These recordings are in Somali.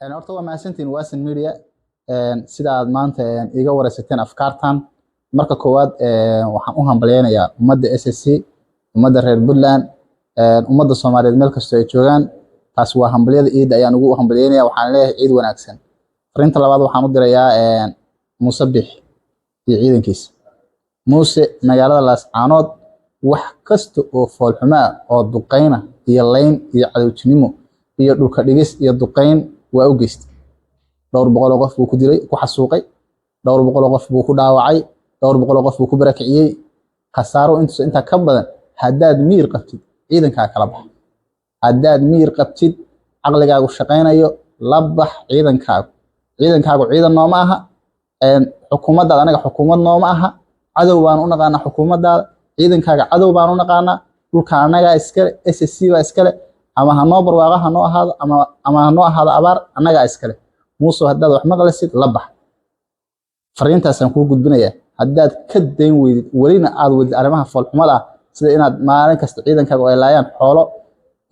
أنا أرتوى مع سنتين واسن ميديا سيدا maanta iga wareysateen afkaartan marka koowaad waxaan u hambaleynayaa ummadda SSC ummadda reer Puntland ummadda Soomaaliyeed meel kasta ay joogaan taas waa hambaliyada ciid ayaan ugu hambaleynayaa waxaan leeyahay ciid wanaagsan fariinta labaad waxaan u dirayaa Muuse Bix iyo ciidankiisa Muuse magaalada Laascaanood wax kasta oo foolxuma oo duqeyna iyo leyn iyo cadowtinimo iyo dhulka dhigis iyo duqeyn waa u geystay dhowr boqol qof buu ku dilay ku xasuuqay dhowr boqol qof buu ku dhaawacay dhowr boqol qof buu ku barakiciyay khasaaro inta ka badan haddaad miir qabtid ciidanka kala bax haddaad miir qabtid aqligaagu shaqeynayo la bax ciidankaagu ciidan nooma aha xukuumadda anaga xukuumad nooma aha cadow baan u naqaana xukuumadda ciidankaaga cadow baan u naqaana dhulka anaga iskale SSC baa iskale ama hanoo barwaaqo hanoo ahaado ama hanoo ahaado abaar anaga iskale Muuse haddaad wax maqlaysid la bax fariintaasaan kuu gudbinayaa haddaad ka dayn weydid walina aad wadid arrimaha foolxumada sida inaad maalin kasta ciidankaaga ay laayaan xoolo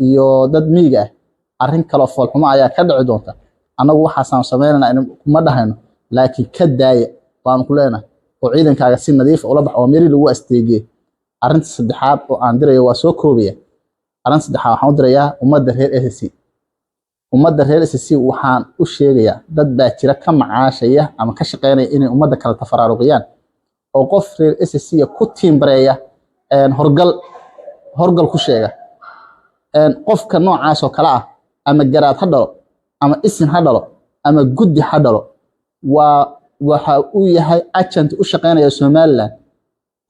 iyo dad miig ah arrin kale oo foolxumo ayaa ka dhici doonta anagu waxaasaan sameynaa kuma dhahayno laakiin ka daaya baan ku leenahay oo ciidankaaga si nadiif ah ula bax oo meel lagu asteegay arrinta saddexaad oo aan dirayo waa soo koobaya arrinta saddexaad waxaan u dirayaa ummadda reer SSC ummadda reer SSC waxaan u sheegayaa dad baa jira ka macaashaya ama ka shaqeynaya inay ummadda kala tafaraaruqiyaan oo qof reer SSC ku tiimbareeya horgal ku sheega qofka noocaas oo kala ah ama garaad ha dhalo ama isin ha dhalo ama guddi ha dhalo waxa uu yahay agent u shaqeynaya Somaliland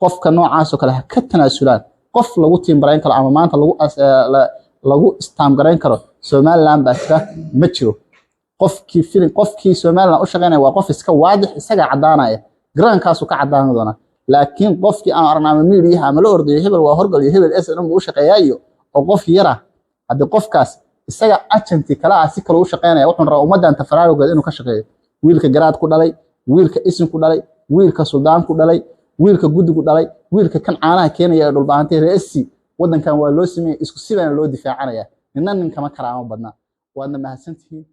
qofka noocaas oo kale ka tanaasulaan qof lagu tiimbareyn karo ama maanta lagu istaam gareyn karo Somaliland baa jira ma jiro qofkii Somaliland u shaqeynaya waa qof iska waadix isaga cadaanaya garankaas uu ka cadaan doona laakiin qofkii aan arnaa media ama la orday hebel waa horgal iyo hebel SNM uu shaqeeyayo oo qof yara hadii qofkaas isaga agenti kala ah si kale u shaqeynaya wuxuu rabaa ummadan tafaraaruqeed inuu ka shaqeeyo wiilka garaad ku dhalay wiilka isin ku dhalay wiilka suldaan ku dhalay wiilka guddi ku dhalay wiilka kan caanaha keenaya ee dhulbaantay reesi wadankan waa loo sameeyay isku sidaan loo difaacanaya ninna kama karaamo badna waadna mahadsantihiin